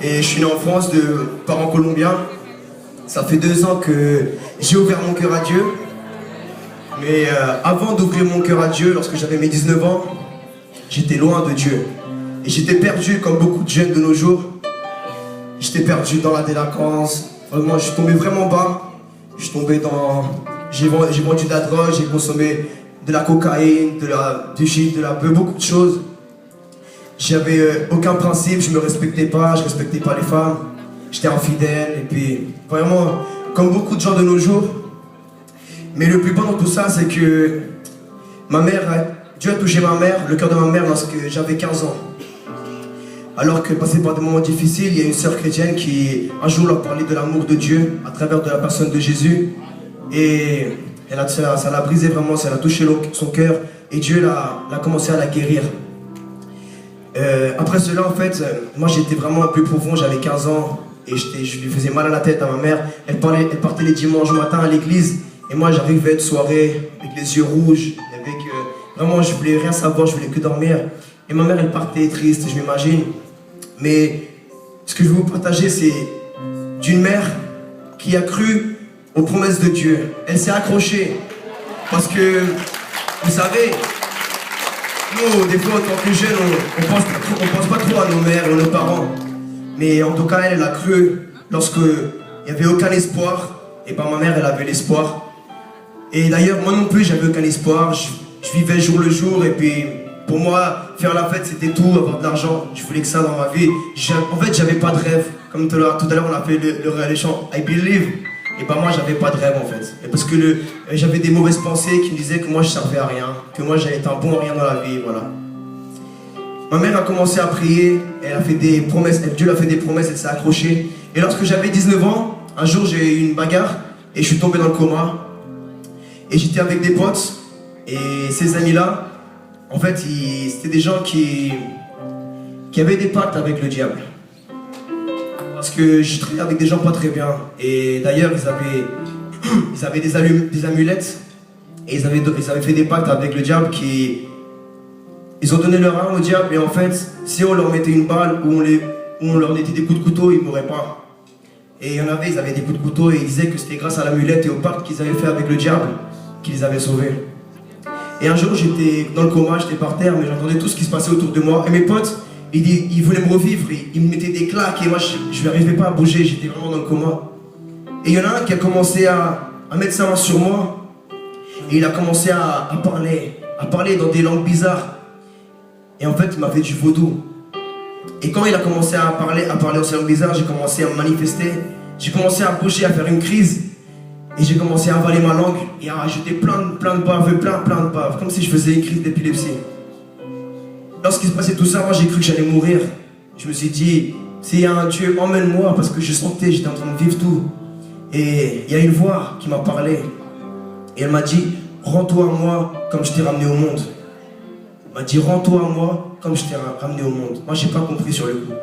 et je suis né en France de parents colombiens. Ça fait 2 ans que j'ai ouvert mon cœur à Dieu. Mais avant d'ouvrir mon cœur à Dieu, lorsque j'avais mes 19 ans, j'étais loin de Dieu. Et j'étais perdu comme beaucoup de jeunes de nos jours. J'étais perdu dans la délinquance. Vraiment, je suis tombé vraiment bas. Je suis tombé dans... J'ai vendu de la drogue, j'ai consommé de la cocaïne, du shit, de la beuh, beaucoup de choses. J'avais aucun principe, je me respectais pas, je respectais pas les femmes. J'étais infidèle et puis vraiment, comme beaucoup de gens de nos jours. Mais le plus beau dans tout ça, c'est que Dieu a touché ma mère, le cœur de ma mère lorsque j'avais 15 ans. Alors que passé par des moments difficiles, il y a une sœur chrétienne qui un jour leur parlait de l'amour de Dieu à travers de la personne de Jésus. Et ça l'a brisé vraiment, ça l'a touché son cœur et Dieu a commencé à la guérir. Après cela, en fait, moi j'étais vraiment un peu profond, j'avais 15 ans et je lui faisais mal à la tête à ma mère. Elle partait les dimanches matin à l'église et moi j'arrivais de soirée avec les yeux rouges, avec vraiment je voulais rien savoir, je voulais que dormir. Et ma mère elle partait triste, je m'imagine. Mais ce que je vais vous partager, c'est d'une mère qui a cru aux promesses de Dieu. Elle s'est accrochée parce que, vous savez, nous, des fois, en tant que jeunes, on pense pas trop à nos mères et à nos parents. Mais en tout cas, elle a cru lorsqu'il n'y avait aucun espoir. Et ben ma mère, elle avait l'espoir. Et d'ailleurs, moi non plus, j'avais aucun espoir. Je vivais jour le jour. Et puis, pour moi, faire la fête, c'était tout, avoir de l'argent. Je voulais que ça dans ma vie. En fait, j'avais pas de rêve. Comme tout à l'heure, on a fait le chant I Believe. Et ben moi, j'avais pas de rêve en fait. Et parce que j'avais des mauvaises pensées qui me disaient que moi, je servais à rien. Que moi, j'allais être un bon à rien dans la vie, voilà. Ma mère a commencé à prier. Elle a fait des promesses. Dieu lui a fait des promesses, elle s'est accrochée. Et lorsque j'avais 19 ans, un jour, j'ai eu une bagarre. Et je suis tombé dans le coma. Et j'étais avec des potes. Et ces amis-là, en fait, c'était des gens qui avaient des pactes avec le diable. Parce que je traînais avec des gens pas très bien. Et d'ailleurs, ils avaient des amulettes. Et ils avaient fait des pactes avec le diable ils ont donné leur arme au diable. Et en fait, si on leur mettait une balle ou on leur mettait des coups de couteau, ils ne mourraient pas. Et il y en avait, ils avaient des coups de couteau et ils disaient que c'était grâce à l'amulette et au pacte qu'ils avaient fait avec le diable qu'ils les avaient sauvés. Et un jour, j'étais dans le coma, j'étais par terre, mais j'entendais tout ce qui se passait autour de moi. Et mes potes, ils voulaient me revivre, ils me mettaient des claques et moi je n'arrivais pas à bouger, j'étais vraiment dans le coma. Et il y en a un qui a commencé à mettre sa main sur moi et il a commencé à parler dans des langues bizarres. Et en fait, il m'a fait du vaudou. Et quand il a commencé à parler en ces langues bizarres, j'ai commencé à me manifester, j'ai commencé à bouger, à faire une crise. Et j'ai commencé à avaler ma langue et à rajouter plein de baveux, plein de baves, comme si je faisais une crise d'épilepsie. Lorsqu'il se passait tout ça, moi j'ai cru que j'allais mourir. Je me suis dit, s'il y a un Dieu, emmène-moi, parce que je sentais, j'étais en train de vivre tout. Et il y a une voix qui m'a parlé. Et elle m'a dit, rends-toi à moi comme je t'ai ramené au monde. Elle m'a dit, rends-toi à moi comme je t'ai ramené au monde. Moi j'ai pas compris sur le coup.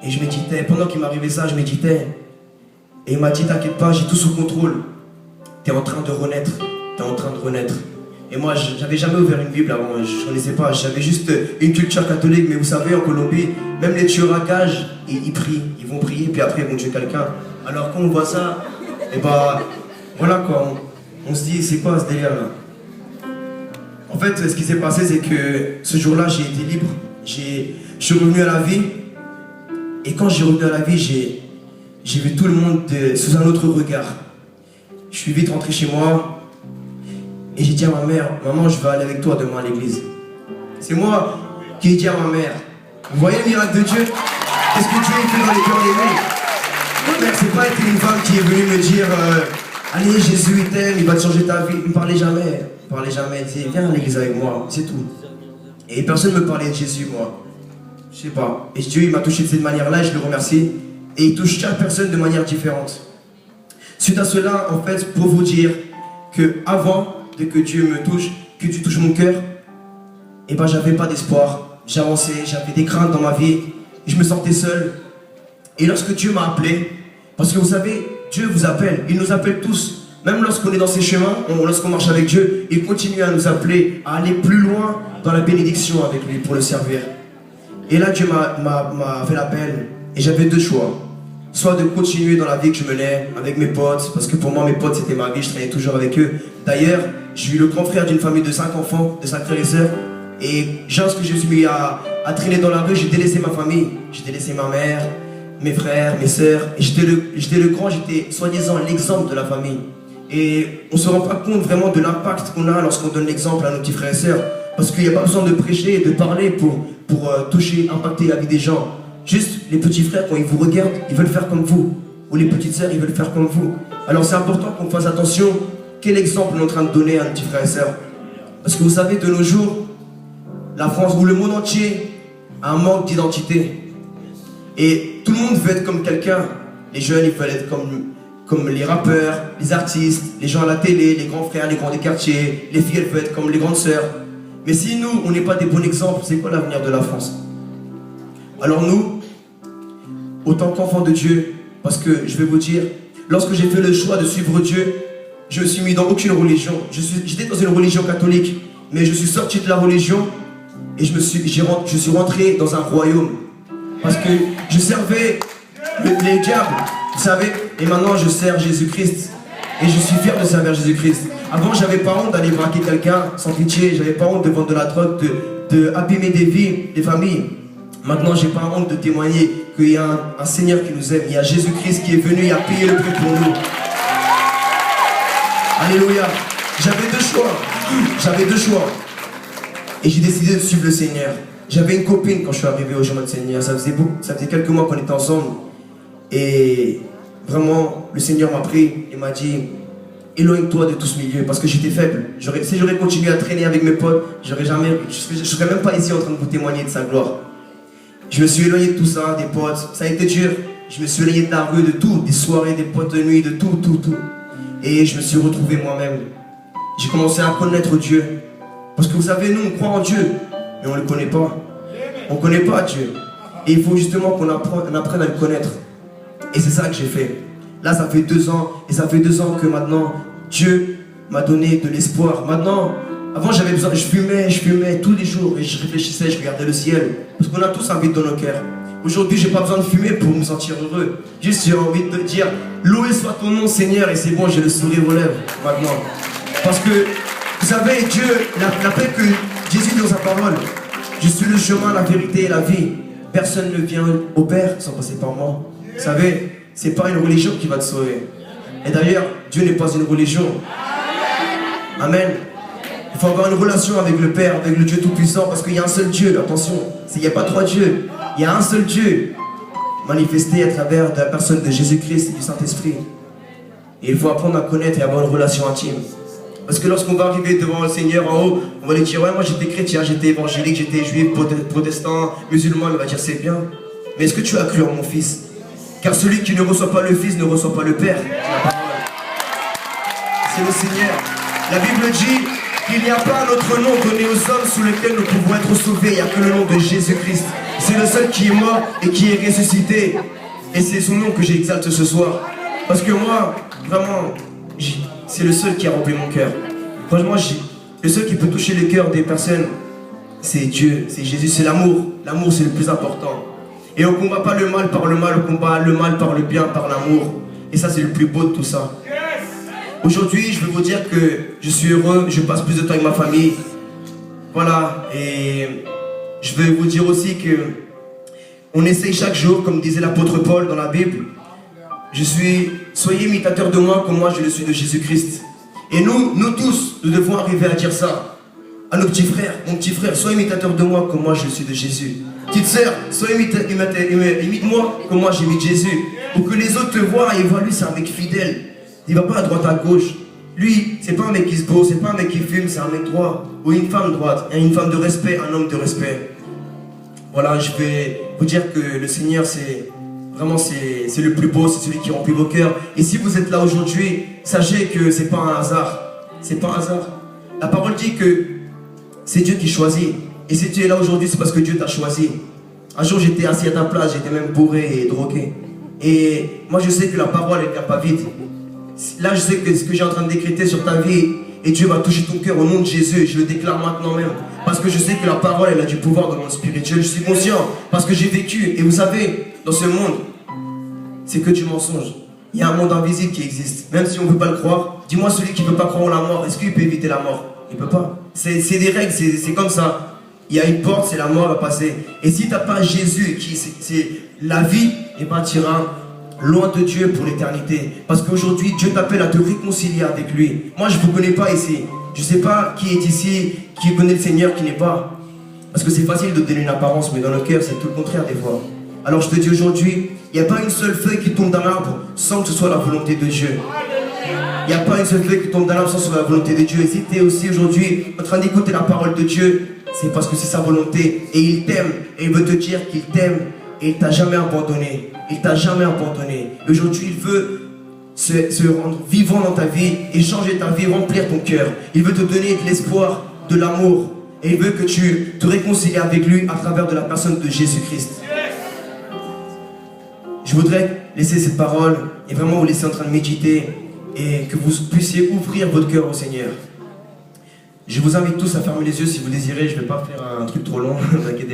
Et je méditais, pendant qu'il m'arrivait ça, je méditais. Et il m'a dit, t'inquiète pas, j'ai tout sous contrôle. T'es en train de renaître, t'es en train de renaître. Et moi, j'avais jamais ouvert une Bible avant, je connaissais pas, j'avais juste une culture catholique. Mais vous savez, en Colombie, même les tueurs à gages, ils prient, ils vont prier, puis après ils vont tuer quelqu'un. Alors quand on voit ça, et bah, voilà quoi, on se dit, c'est quoi ce délire là? En fait, ce qui s'est passé, c'est que ce jour-là, j'ai été libre. Je suis revenu à la vie. Et quand j'ai revenu à la vie, j'ai vu tout le monde sous un autre regard. Je suis vite rentré chez moi et j'ai dit à ma mère, maman, je vais aller avec toi demain à l'église. C'est moi qui ai dit à ma mère, vous voyez le miracle de Dieu? Qu'est-ce que Dieu fait dans les cœurs des gens? Ma mère, c'est pas été une femme qui est venue me dire, allez, Jésus il t'aime, il va te changer ta vie. Il me parlait jamais. Elle disait, viens à l'église avec moi, c'est tout. Et personne ne me parlait de Jésus, moi. Je sais pas. Et Dieu, il m'a touché de cette manière-là et je le remercie. Et il touche chaque personne de manière différente. Suite à cela, en fait, pour vous dire que avant que Dieu me touche, que tu touches mon cœur, et ben j'avais pas d'espoir. J'avançais, j'avais des craintes dans ma vie, et je me sentais seul. Et lorsque Dieu m'a appelé, parce que vous savez, Dieu vous appelle, il nous appelle tous. Même lorsqu'on est dans ses chemins, lorsqu'on marche avec Dieu, il continue à nous appeler à aller plus loin dans la bénédiction avec lui pour le servir. Et là, Dieu m'a fait l'appel. Et j'avais deux choix. Soit de continuer dans la vie que je menais avec mes potes, parce que pour moi mes potes c'était ma vie, je traînais toujours avec eux. D'ailleurs, je suis le grand frère d'une famille de 5 enfants, de 5 frères et sœurs. Et lorsque je me suis mis à traîner dans la rue, j'ai délaissé ma famille. J'ai délaissé ma mère, mes frères, mes sœurs. Et j'étais le grand, j'étais soi-disant l'exemple de la famille. Et on ne se rend pas compte vraiment de l'impact qu'on a lorsqu'on donne l'exemple à nos petits frères et sœurs. Parce qu'il n'y a pas besoin de prêcher et de parler pour toucher, impacter la vie des gens. Juste les petits frères, quand ils vous regardent, ils veulent faire comme vous. Ou les petites sœurs, ils veulent faire comme vous. Alors c'est important qu'on fasse attention. Quel exemple on est en train de donner à nos petits frères et sœurs? Parce que vous savez, de nos jours, la France ou le monde entier a un manque d'identité. Et tout le monde veut être comme quelqu'un. Les jeunes, ils veulent être comme les rappeurs, les artistes, les gens à la télé, les grands frères, les grands des quartiers. Les filles, elles veulent être comme les grandes sœurs. Mais si nous, on n'est pas des bons exemples, c'est quoi l'avenir de la France? Alors nous, autant qu'enfants de Dieu, parce que je vais vous dire, lorsque j'ai fait le choix de suivre Dieu, je ne me suis mis dans aucune religion. J'étais dans une religion catholique, mais je suis sorti de la religion et je suis rentré dans un royaume. Parce que je servais les diables, vous savez, et maintenant je sers Jésus-Christ. Et je suis fier de servir Jésus-Christ. Avant, j'avais pas honte d'aller braquer quelqu'un sans pitié, j'avais pas honte de vendre de la drogue, de abîmer des vies, des familles. Maintenant, j'ai pas honte de témoigner qu'il y a un Seigneur qui nous aime. Il y a Jésus-Christ qui est venu, il a payé le prix pour nous. Alléluia. J'avais deux choix. Et j'ai décidé de suivre le Seigneur. J'avais une copine quand je suis arrivé au chemin de Seigneur. Ça faisait quelques mois qu'on était ensemble. Et vraiment, le Seigneur m'a pris et m'a dit, éloigne-toi de tout ce milieu, parce que j'étais faible. Si j'aurais continué à traîner avec mes potes, je serais même pas ici en train de vous témoigner de sa gloire. Je me suis éloigné de tout ça, des potes. Ça a été dur. Je me suis éloigné de la rue, de tout, des soirées, des potes de nuit, de tout. Et je me suis retrouvé moi-même. J'ai commencé à connaître Dieu. Parce que vous savez, nous, on croit en Dieu, mais on ne le connaît pas. On ne connaît pas Dieu. Et il faut justement qu'on apprenne à le connaître. Et c'est ça que j'ai fait. Là, ça fait 2 ans. Et ça fait 2 ans que maintenant, Dieu m'a donné de l'espoir. Maintenant, avant, j'avais besoin, je fumais tous les jours. Et je réfléchissais, je regardais le ciel. Parce qu'on a tous un vide dans nos cœurs. Aujourd'hui, j'ai pas besoin de fumer pour me sentir heureux. Juste, j'ai envie de dire, loué soit ton nom, Seigneur. Et c'est bon, j'ai le sourire aux lèvres maintenant. Parce que, vous savez, Dieu, la paix que Jésus dit dans sa parole. Je suis le chemin, la vérité et la vie. Personne ne vient au Père sans passer par moi. Vous savez, c'est pas une religion qui va te sauver. Et d'ailleurs, Dieu n'est pas une religion. Amen. Il faut avoir une relation avec le Père, avec le Dieu Tout-Puissant, parce qu'il y a un seul Dieu, attention. Il n'y a pas 3 dieux. Il y a un seul Dieu, manifesté à travers la personne de Jésus-Christ et du Saint-Esprit. Et il faut apprendre à connaître et avoir une relation intime. Parce que lorsqu'on va arriver devant le Seigneur en haut, on va lui dire, ouais, moi j'étais chrétien, j'étais évangélique, j'étais juif, protestant, musulman. Il va dire, c'est bien. Mais est-ce que tu as cru en mon Fils? Car celui qui ne reçoit pas le Fils ne reçoit pas le Père. C'est le Seigneur. La Bible dit qu'il n'y a pas un autre nom donné aux hommes sous lequel nous pouvons être sauvés. Il n'y a que le nom de Jésus-Christ. C'est le seul qui est mort et qui est ressuscité. Et c'est son nom que j'exalte ce soir. Parce que moi, vraiment, c'est le seul qui a rempli mon cœur. Franchement, le seul qui peut toucher le cœur des personnes, c'est Dieu, c'est Jésus, c'est l'amour. L'amour, c'est le plus important. Et on ne combat pas le mal par le mal, on combat le mal par le bien, par l'amour. Et ça, c'est le plus beau de tout ça. Aujourd'hui, je veux vous dire que je suis heureux, je passe plus de temps avec ma famille. Voilà, et je veux vous dire aussi que on essaye chaque jour, comme disait l'apôtre Paul dans la Bible. Soyez imitateurs de moi comme moi je le suis de Jésus-Christ. Et nous tous, nous devons arriver à dire ça à nos petits frères. Mon petit frère, sois imitateur de moi comme moi je suis de Jésus. Petite sœur, sois imite-moi comme moi j'imite Jésus. Pour que les autres te voient et voient, lui c'est un mec fidèle. Il va pas à droite à gauche. Lui, c'est pas un mec qui se pose, c'est pas un mec qui fume, c'est un mec droit. Ou une femme droite, une femme de respect, un homme de respect. Voilà, je vais vous dire que le Seigneur c'est le plus beau, c'est celui qui remplit vos cœurs. Et si vous êtes là aujourd'hui, sachez que c'est pas un hasard. C'est pas un hasard. La parole dit que c'est Dieu qui choisit. Et si tu es là aujourd'hui, c'est parce que Dieu t'a choisi. Un jour, j'étais assis à ta place, j'étais même bourré et drogué. Et moi, je sais que la parole, elle ne vient pas vite. Là, je sais que ce que j'ai en train de décréter sur ta vie, et Dieu va toucher ton cœur au nom de Jésus. Je le déclare maintenant même. Parce que je sais que la parole, elle a du pouvoir dans le monde spirituel. Je suis conscient parce que j'ai vécu. Et vous savez, dans ce monde, c'est que du mensonge. Il y a un monde invisible qui existe. Même si on ne veut pas le croire, dis-moi celui qui ne veut pas croire en la mort, est-ce qu'il peut éviter la mort? Il ne peut pas. C'est des règles, c'est comme ça. Il y a une porte, c'est la mort à passer. Et si tu n'as pas Jésus, qui c'est la vie, et ben tu iras loin de Dieu pour l'éternité. Parce qu'aujourd'hui, Dieu t'appelle à te réconcilier avec lui. Moi, je ne vous connais pas ici. Je ne sais pas qui est ici, qui connaît le Seigneur, qui n'est pas. Parce que c'est facile de donner une apparence, mais dans le cœur, c'est tout le contraire des fois. Alors je te dis aujourd'hui, il n'y a pas une seule feuille qui tombe d'un arbre sans que ce soit la volonté de Dieu. Il n'y a pas une seule feuille qui tombe d'un arbre sans que ce soit la volonté de Dieu. Et si tu es aussi aujourd'hui en train d'écouter la parole de Dieu, c'est parce que c'est sa volonté. Et il t'aime. Et il veut te dire qu'il t'aime. Et il ne t'a jamais abandonné. Il ne t'a jamais abandonné. Et aujourd'hui, il veut se rendre vivant dans ta vie et changer ta vie, remplir ton cœur. Il veut te donner de l'espoir, de l'amour. Et il veut que tu te réconcilies avec lui à travers de la personne de Jésus-Christ. Je voudrais laisser cette parole et vraiment vous laisser en train de méditer et que vous puissiez ouvrir votre cœur au Seigneur. Je vous invite tous à fermer les yeux si vous désirez. Je ne vais pas faire un truc trop long, ne vous inquiétez pas.